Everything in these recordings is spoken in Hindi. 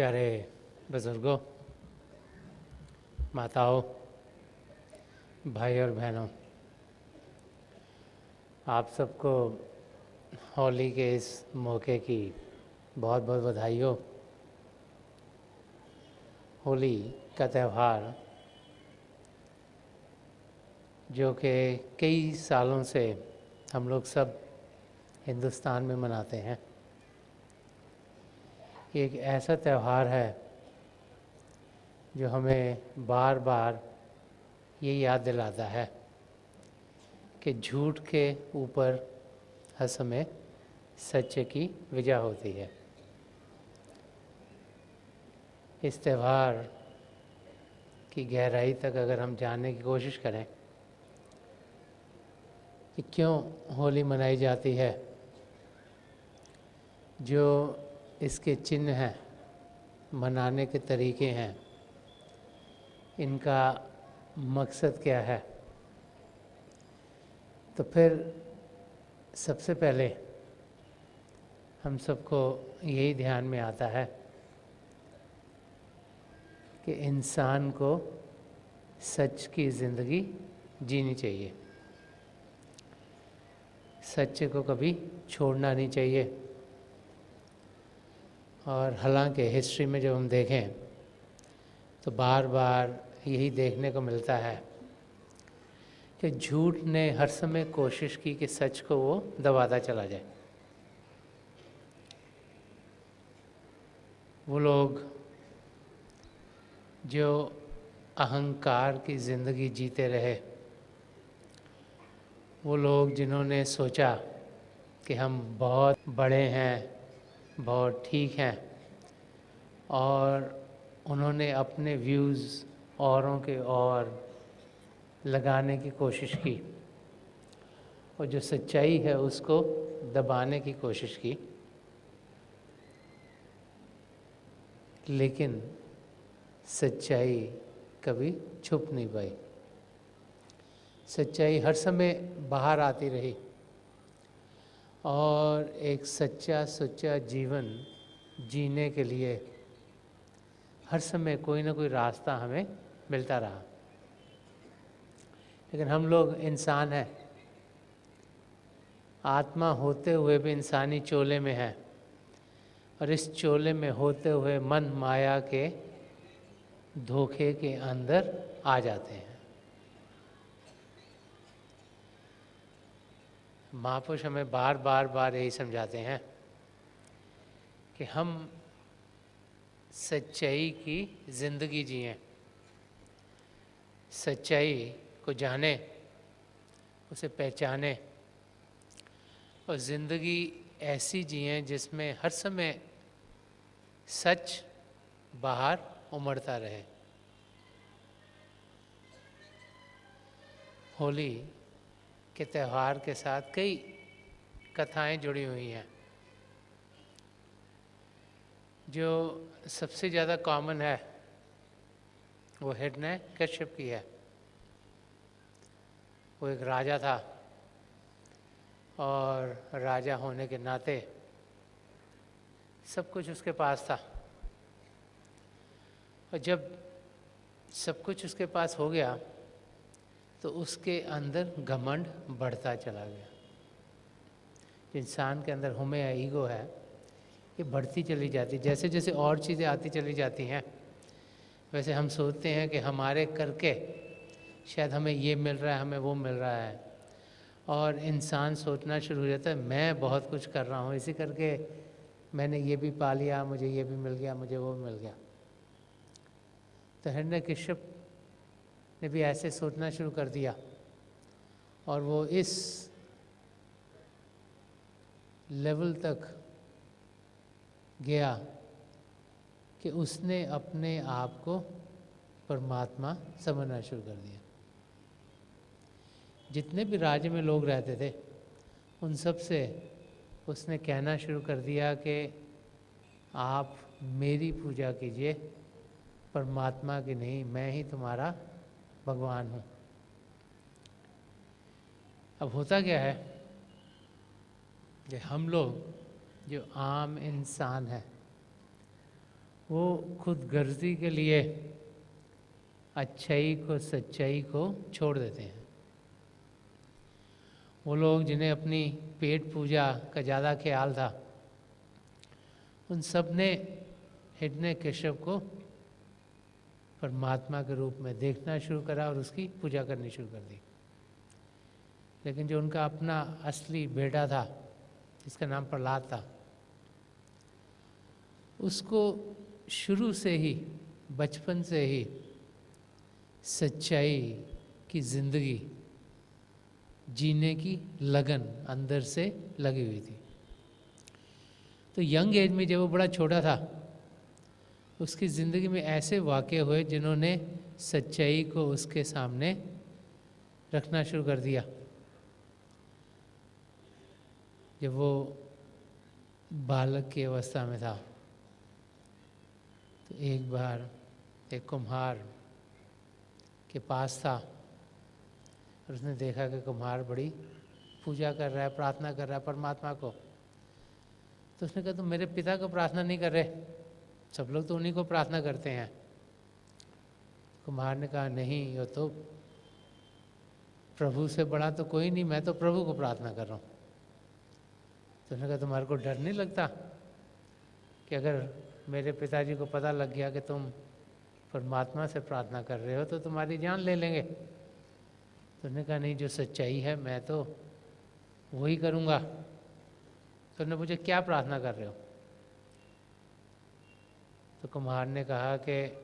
प्यारे बुज़ुर्गों, माताओं, भाई और बहनों, आप सबको होली के इस मौके की बहुत बहुत बधाई हो। होली का त्यौहार जो कि कई सालों से हम लोग सब हिंदुस्तान में मनाते हैं, ये एक ऐसा त्यौहार है जो हमें बार बार ये याद दिलाता है कि झूठ के ऊपर हर समय सच्चे की विजय होती है। इस त्यौहार की गहराई तक अगर हम जानने की कोशिश करें कि क्यों होली मनाई जाती है, जो इसके चिन्ह हैं, मनाने के तरीके हैं, इनका मकसद क्या है, तो फिर सबसे पहले हम सबको यही ध्यान में आता है कि इंसान को सच की ज़िंदगी जीनी चाहिए, सच्चे को कभी छोड़ना नहीं चाहिए। और हालांकि हिस्ट्री में जब हम देखें तो बार बार यही देखने को मिलता है कि झूठ ने हर समय कोशिश की कि सच को वो दबाता चला जाए। वो लोग जो अहंकार की ज़िंदगी जीते रहे, वो लोग जिन्होंने सोचा कि हम बहुत बड़े हैं, बहुत ठीक हैं, और उन्होंने अपने व्यूज़ औरों के और लगाने की कोशिश की और जो सच्चाई है उसको दबाने की कोशिश की, लेकिन सच्चाई कभी छुप नहीं पाई। सच्चाई हर समय बाहर आती रही और एक सच्चा सुच्चा जीवन जीने के लिए हर समय कोई ना कोई रास्ता हमें मिलता रहा। लेकिन हम लोग इंसान हैं, आत्मा होते हुए भी इंसानी चोले में है, और इस चोले में होते हुए मन माया के धोखे के अंदर आ जाते हैं। महापुरुष हमें बार बार बार यही समझाते हैं कि हम सच्चाई की ज़िंदगी जिएं, सच्चाई को जाने, उसे पहचाने और ज़िंदगी ऐसी जिएं जिसमें हर समय सच बाहर उमड़ता रहे। होली के त्यौहार के साथ कई कथाएं जुड़ी हुई हैं। जो सबसे ज़्यादा कॉमन है वो हिरण्यकश्यप की है। वो एक राजा था और राजा होने के नाते सब कुछ उसके पास था, और जब सब कुछ उसके पास हो गया तो उसके अंदर घमंड बढ़ता चला गया। इंसान के अंदर हुमे या ईगो है, ये बढ़ती चली जाती। जैसे जैसे और चीज़ें आती चली जाती हैं वैसे हम सोचते हैं कि हमारे करके शायद हमें ये मिल रहा है, हमें वो मिल रहा है, और इंसान सोचना शुरू हो जाता है मैं बहुत कुछ कर रहा हूँ, इसी करके मैंने ये भी पा लिया, मुझे ये भी मिल गया, मुझे वो भी मिल गया। तो हिरण्यकश्यप ने भी ऐसे सोचना शुरू कर दिया और वो इस लेवल तक गया कि उसने अपने आप को परमात्मा समझना शुरू कर दिया। जितने भी राज्य में लोग रहते थे उन सब से उसने कहना शुरू कर दिया कि आप मेरी पूजा कीजिए, परमात्मा की नहीं, मैं ही तुम्हारा भगवान हूँ। अब होता क्या है कि हम लोग जो आम इंसान हैं वो खुद गर्जी के लिए अच्छाई को, सच्चाई को छोड़ देते हैं। वो लोग जिन्हें अपनी पेट पूजा का ज़्यादा ख्याल था, उन सब ने हिरण्यकश्यप को परमात्मा के रूप में देखना शुरू करा और उसकी पूजा करनी शुरू कर दी। लेकिन जो उनका अपना असली बेटा था, जिसका नाम प्रहलाद था, उसको शुरू से ही, बचपन से ही सच्चाई की ज़िंदगी जीने की लगन अंदर से लगी हुई थी। तो यंग एज में जब वो बड़ा छोटा था, उसकी ज़िंदगी में ऐसे वाक़े हुए जिन्होंने सच्चाई को उसके सामने रखना शुरू कर दिया। जब वो बालक की अवस्था में था, तो एक बार एक कुम्हार के पास था और उसने देखा कि कुम्हार बड़ी पूजा कर रहा है, प्रार्थना कर रहा है परमात्मा को। तो उसने कहा, तुम मेरे पिता को प्रार्थना नहीं कर रहे? सब लोग तो उन्हीं को प्रार्थना करते हैं। कुम्हार ने कहा, नहीं, वो तो प्रभु से बड़ा तो कोई नहीं, मैं तो प्रभु को प्रार्थना कर रहा हूँ। तो उसने कहा, तुम्हारे को डर नहीं लगता कि अगर मेरे पिताजी को पता लग गया कि तुम परमात्मा से प्रार्थना कर रहे हो तो तुम्हारी जान ले लेंगे? तो उसने कहा, नहीं, जो सच्चाई है मैं तो वही करूँगा। तो उसने पूछा, क्या प्रार्थना कर रहे हो? तो कुम्हार ने कहा कि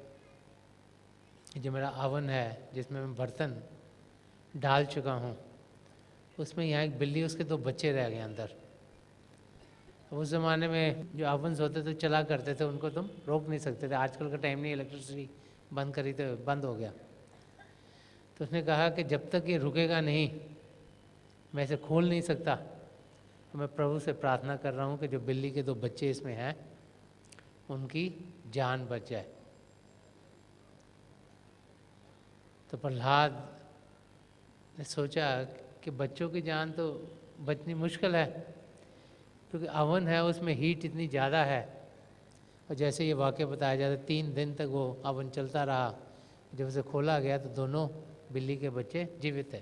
जो मेरा अवन है, जिसमें मैं बर्तन डाल चुका हूँ, उसमें यहाँ एक बिल्ली, उसके 2 बच्चे रह गए अंदर। उस ज़माने में जो ओवन्स होते थे चला करते थे, उनको तुम रोक नहीं सकते थे। आजकल का टाइम नहीं, इलेक्ट्रिसिटी बंद करी तो बंद हो गया। तो उसने कहा कि जब तक ये रुकेगा नहीं, मैं इसे खोल नहीं सकता। तो मैं प्रभु से प्रार्थना कर रहा हूँ कि जो बिल्ली के 2 बच्चे इसमें हैं, उनकी जान बच जाए। तो प्रहलाद ने सोचा कि बच्चों की जान तो बचनी मुश्किल है, क्योंकि अवन है, उसमें हीट इतनी ज़्यादा है। और जैसे ये वाक़या बताया जाता है, 3 दिन तक वो अवन चलता रहा। जब उसे खोला गया तो दोनों बिल्ली के बच्चे जीवित थे।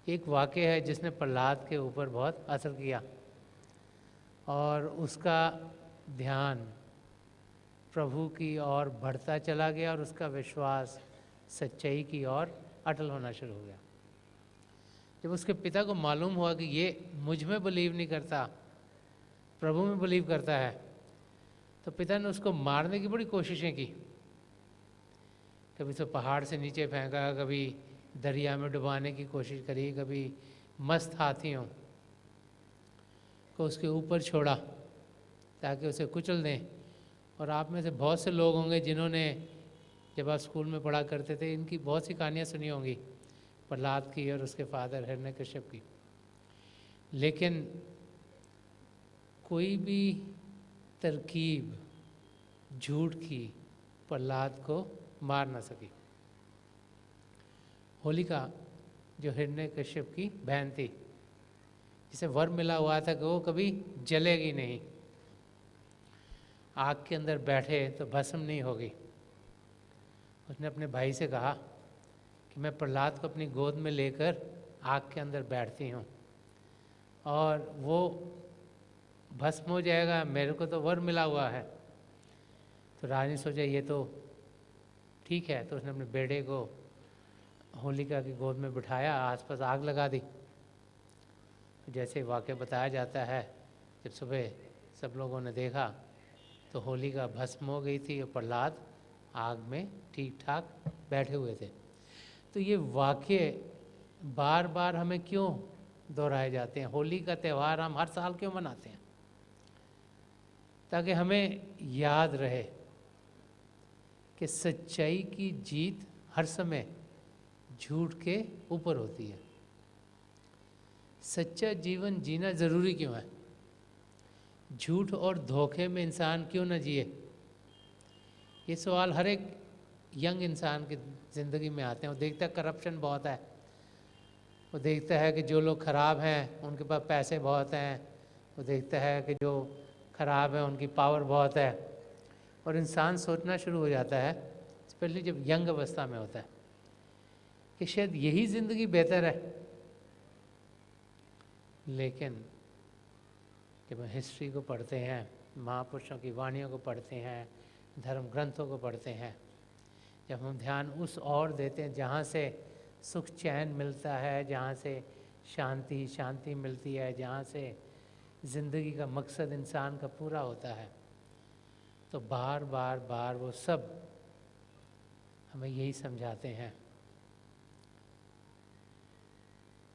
एक वाक़या है जिसने प्रहलाद के ऊपर बहुत असर किया और उसका ध्यान प्रभु की ओर बढ़ता चला गया और उसका विश्वास सच्चाई की ओर अटल होना शुरू हो गया। जब उसके पिता को मालूम हुआ कि ये मुझ में बिलीव नहीं करता, प्रभु में बिलीव करता है, तो पिता ने उसको मारने की बड़ी कोशिशें की। कभी तो पहाड़ से नीचे फेंका, कभी दरिया में डुबाने की कोशिश करी, कभी मस्त हाथियों को उसके ऊपर छोड़ा ताकि उसे कुचल दें। और आप में से बहुत से लोग होंगे जिन्होंने, जब आप स्कूल में पढ़ा करते थे, इनकी बहुत सी कहानियाँ सुनी होंगी, प्रहलाद की और उसके फादर हिरण्यकश्यप की। लेकिन कोई भी तरकीब झूठ की प्रहलाद को मार ना सकी। होलिका, जो हिरण्यकश्यप की बहन थी, जिसे वर मिला हुआ था कि वो कभी जलेगी नहीं, आग के अंदर बैठे तो भस्म नहीं होगी, उसने अपने भाई से कहा कि मैं प्रहलाद को अपनी गोद में लेकर आग के अंदर बैठती हूँ और वो भस्म हो जाएगा, मेरे को तो वर मिला हुआ है। तो रानी सोचा ये तो ठीक है, तो उसने अपने बेटे को होलिका की गोद में बिठाया, आसपास आग लगा दी। जैसे वाक़या बताया जाता है, जब सुबह सब लोगों ने देखा तो होलिका भस्म हो गई थी और प्रहलाद आग में ठीक ठाक बैठे हुए थे। तो ये वाक़ये बार बार हमें क्यों दोहराए जाते हैं? होली का त्यौहार हम हर साल क्यों मनाते हैं? ताकि हमें याद रहे कि सच्चाई की जीत हर समय झूठ के ऊपर होती है। सच्चा जीवन जीना ज़रूरी क्यों है? झूठ और धोखे में इंसान क्यों न जिए? ये सवाल हर एक यंग इंसान की ज़िंदगी में आते हैं। वो देखता है करप्शन बहुत है, वो देखता है कि जो लोग ख़राब हैं उनके पास पैसे बहुत हैं, वो देखता है कि जो ख़राब हैं उनकी पावर बहुत है, और इंसान सोचना शुरू हो जाता है, स्पेशली जब यंग अवस्था में होता है, कि शायद यही ज़िंदगी बेहतर है। लेकिन जब हम हिस्ट्री को पढ़ते हैं, महापुरुषों की वाणियों को पढ़ते हैं, धर्म ग्रंथों को पढ़ते हैं, जब हम ध्यान उस ओर देते हैं जहाँ से सुख चैन मिलता है, जहाँ से शांति मिलती है, जहाँ से ज़िंदगी का मकसद इंसान का पूरा होता है, तो बार बार वो सब हमें यही समझाते हैं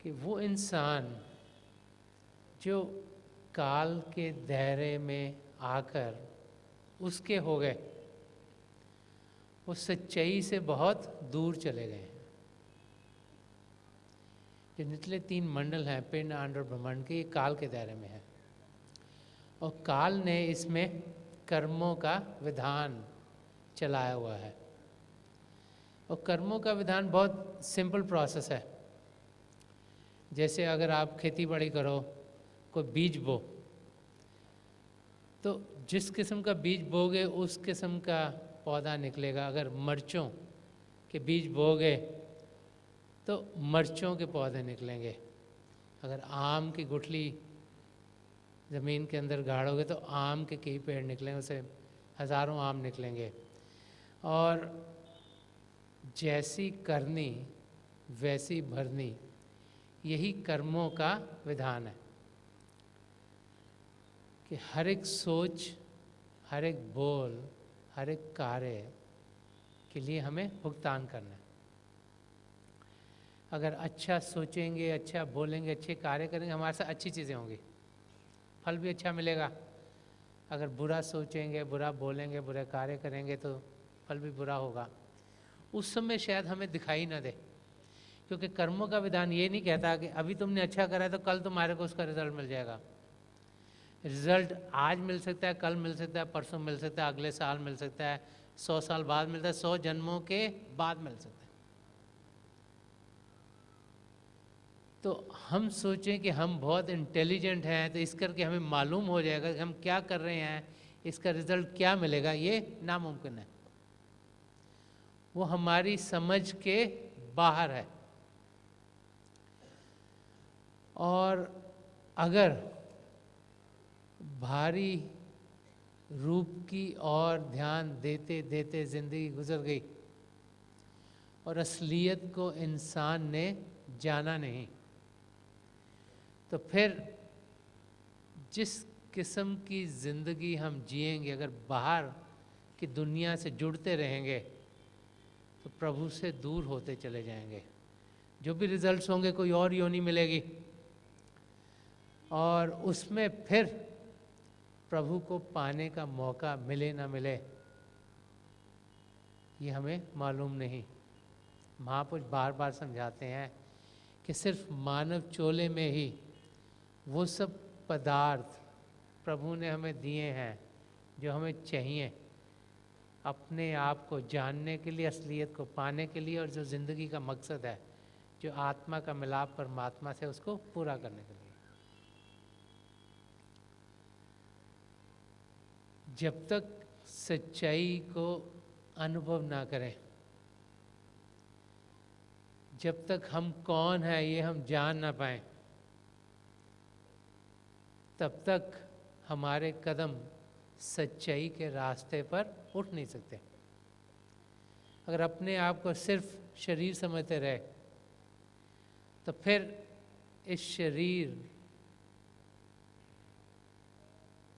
कि वो इंसान जो काल के दायरे में आकर उसके हो गए, वो सच्चाई से बहुत दूर चले गए हैं। जो निचले 3 मंडल हैं, पिंड, अंड और ब्रह्मांड के, ये काल के दायरे में है, और काल ने इसमें कर्मों का विधान चलाया हुआ है। और कर्मों का विधान बहुत सिंपल प्रोसेस है। जैसे अगर आप खेती बाड़ी करो, कोई बीज बो, तो जिस किस्म का बीज बोगे उस किस्म का पौधा निकलेगा। अगर मिर्चों के बीज बोगे तो मिर्चों के पौधे निकलेंगे। अगर आम की गुठली ज़मीन के अंदर गाड़ोगे तो आम के कई पेड़ निकलेंगे, उसे हज़ारों आम निकलेंगे। और जैसी करनी वैसी भरनी, यही कर्मों का विधान है कि हर एक सोच, हर एक बोल, हर एक कार्य के लिए हमें भुगतान करना है। अगर अच्छा सोचेंगे, अच्छा बोलेंगे, अच्छे कार्य करेंगे, हमारे साथ अच्छी चीज़ें होंगी, फल भी अच्छा मिलेगा। अगर बुरा सोचेंगे, बुरा बोलेंगे, बुरे कार्य करेंगे तो फल भी बुरा होगा। उस समय शायद हमें दिखाई ना दे, क्योंकि कर्मों का विधान ये नहीं कहता कि अभी तुमने अच्छा करा है तो कल तुम्हारे को उसका रिजल्ट मिल जाएगा। रिजल्ट आज मिल सकता है, कल मिल सकता है, परसों मिल सकता है, अगले साल मिल सकता है, 100 साल बाद मिलता है, 100 जन्मों के बाद मिल सकता है। तो हम सोचें कि हम बहुत इंटेलिजेंट हैं तो इस करके हमें मालूम हो जाएगा कि हम क्या कर रहे हैं, इसका रिजल्ट क्या मिलेगा, ये नामुमकिन है। वो हमारी समझ के बाहर है। और अगर भारी रूप की ओर ध्यान देते देते ज़िंदगी गुजर गई और असलियत को इंसान ने जाना नहीं, तो फिर जिस किस्म की ज़िंदगी हम जिएंगे, अगर बाहर की दुनिया से जुड़ते रहेंगे तो प्रभु से दूर होते चले जाएंगे। जो भी रिजल्ट्स होंगे कोई और योनि मिलेगी, और उसमें फिर प्रभु को पाने का मौका मिले ना मिले ये हमें मालूम नहीं। महापुरुष बार बार समझाते हैं कि सिर्फ मानव चोले में ही वो सब पदार्थ प्रभु ने हमें दिए हैं जो हमें चाहिए अपने आप को जानने के लिए, असलियत को पाने के लिए, और जो ज़िंदगी का मकसद है, जो आत्मा का मिलाप परमात्मा से, उसको पूरा करने के लिए। जब तक सच्चाई को अनुभव ना करें, जब तक हम कौन हैं ये हम जान ना पाएं, तब तक हमारे कदम सच्चाई के रास्ते पर उठ नहीं सकते। अगर अपने आप को सिर्फ शरीर समझते रहे तो फिर इस शरीर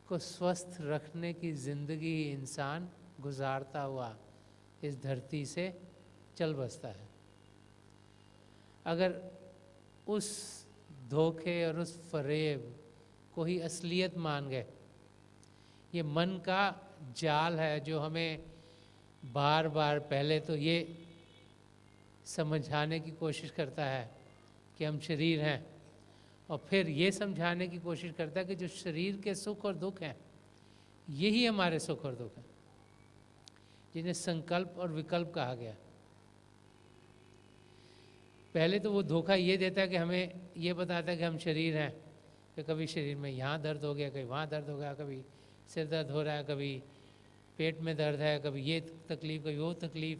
को स्वस्थ रखने की ज़िंदगी इंसान गुजारता हुआ इस धरती से चल बसता है। अगर उस धोखे और उस फरेब को ही असलियत मान गए, ये मन का जाल है जो हमें बार बार पहले तो ये समझाने की कोशिश करता है कि हम शरीर हैं, और फिर ये समझाने की कोशिश करता है कि जो शरीर के सुख और दुख हैं यही हमारे सुख और दुख हैं, जिन्हें संकल्प और विकल्प कहा गया। पहले तो वो धोखा ये देता है कि हमें ये बताता है कि हम शरीर हैं, कि कभी शरीर में यहाँ दर्द हो गया, कभी वहाँ दर्द हो गया, कभी सिर दर्द हो रहा है, कभी पेट में दर्द है, कभी ये तकलीफ़, कभी वो तकलीफ़।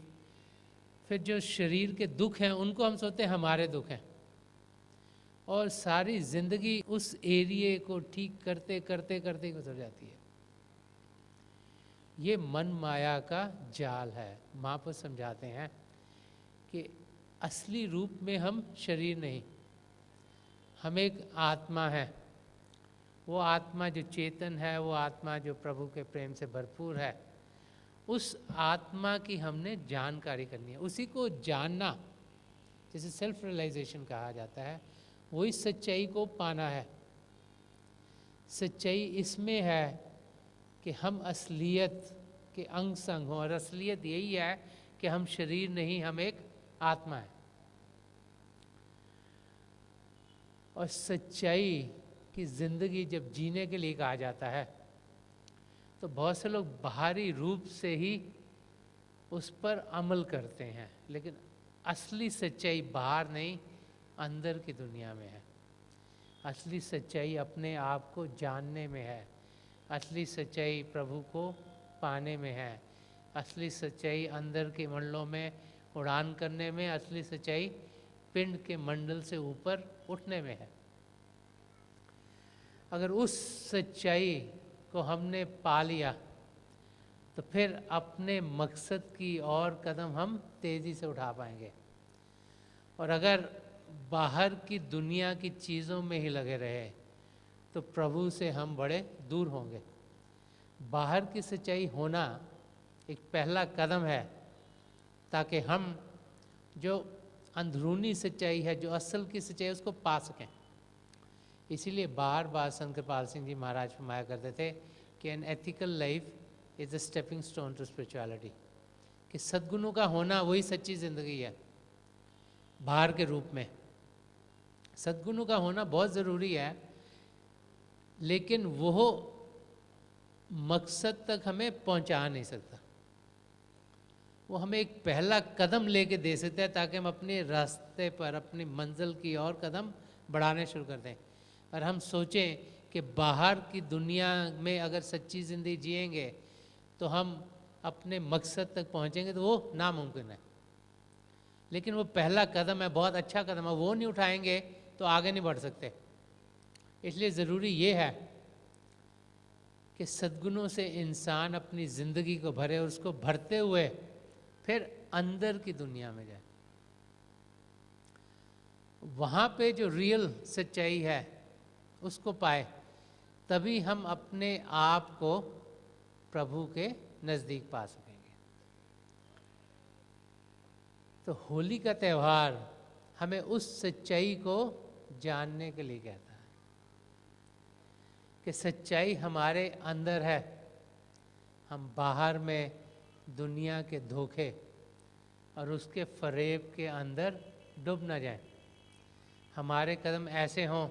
फिर जो शरीर के दुख हैं उनको हम सोचते हैं हमारे दुख हैं, और सारी ज़िंदगी उस एरिए को ठीक करते करते करते गुजर जाती है। ये मन माया का जाल है। महापुरुष समझाते हैं कि असली रूप में हम शरीर नहीं, हम एक आत्मा है। वो आत्मा जो चेतन है, वो आत्मा जो प्रभु के प्रेम से भरपूर है, उस आत्मा की हमने जानकारी करनी है, उसी को जानना, जिसे सेल्फ रियलाइजेशन कहा जाता है। वही सच्चाई को पाना है। सच्चाई इसमें है कि हम असलियत के अंग संग हों, और असलियत यही है कि हम शरीर नहीं, हम एक आत्मा है। और सच्चाई की ज़िंदगी जब जीने के लिए कहा जाता है तो बहुत से लोग बाहरी रूप से ही उस पर अमल करते हैं, लेकिन असली सच्चाई बाहर नहीं, अंदर की दुनिया में है। असली सच्चाई अपने आप को जानने में है। असली सच्चाई प्रभु को पाने में है। असली सच्चाई अंदर के मंडलों में उड़ान करने में, असली सच्चाई पिंड के मंडल से ऊपर उठने में है। अगर उस सच्चाई को हमने पा लिया तो फिर अपने मकसद की और कदम हम तेज़ी से उठा पाएंगे। और अगर बाहर की दुनिया की चीज़ों में ही लगे रहे तो प्रभु से हम बड़े दूर होंगे। बाहर की सच्चाई होना एक पहला कदम है, ताकि हम जो अंदरूनी सच्चाई है, जो असल की सच्चाई है, उसको पा सकें। इसीलिए बार बार संत कृपाल सिंह जी महाराज फरमाया करते थे कि an ethical life is a stepping stone to spirituality, कि सद्गुणों का होना वही सच्ची ज़िंदगी है। बाहर के रूप में सद्गुणों का होना बहुत ज़रूरी है, लेकिन वो मकसद तक हमें पहुंचा नहीं सकता। वो हमें एक पहला कदम लेके दे सकता है, ताकि हम अपने रास्ते पर, अपनी मंजिल की ओर कदम बढ़ाने शुरू कर दें। और हम सोचें कि बाहर की दुनिया में अगर सच्ची ज़िंदगी जिएंगे तो हम अपने मकसद तक पहुंचेंगे, तो वो नामुमकिन है। लेकिन वो पहला कदम है, बहुत अच्छा कदम है, वो नहीं उठाएंगे तो आगे नहीं बढ़ सकते। इसलिए ज़रूरी ये है कि सद्गुणों से इंसान अपनी ज़िंदगी को भरे, और उसको भरते हुए फिर अंदर की दुनिया में जाए। वहाँ पे जो रियल सच्चाई है उसको पाए, तभी हम अपने आप को प्रभु के नज़दीक पा सकेंगे। तो होली का त्यौहार हमें उस सच्चाई को जानने के लिए कहता है कि सच्चाई हमारे अंदर है। हम बाहर में दुनिया के धोखे और उसके फरेब के अंदर डूब ना जाएं। हमारे कदम ऐसे हों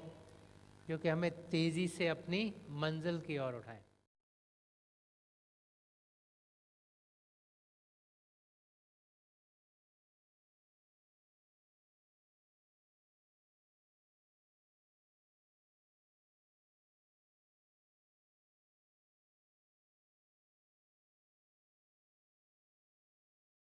जो कि हमें तेज़ी से अपनी मंजिल की ओर उठाएं।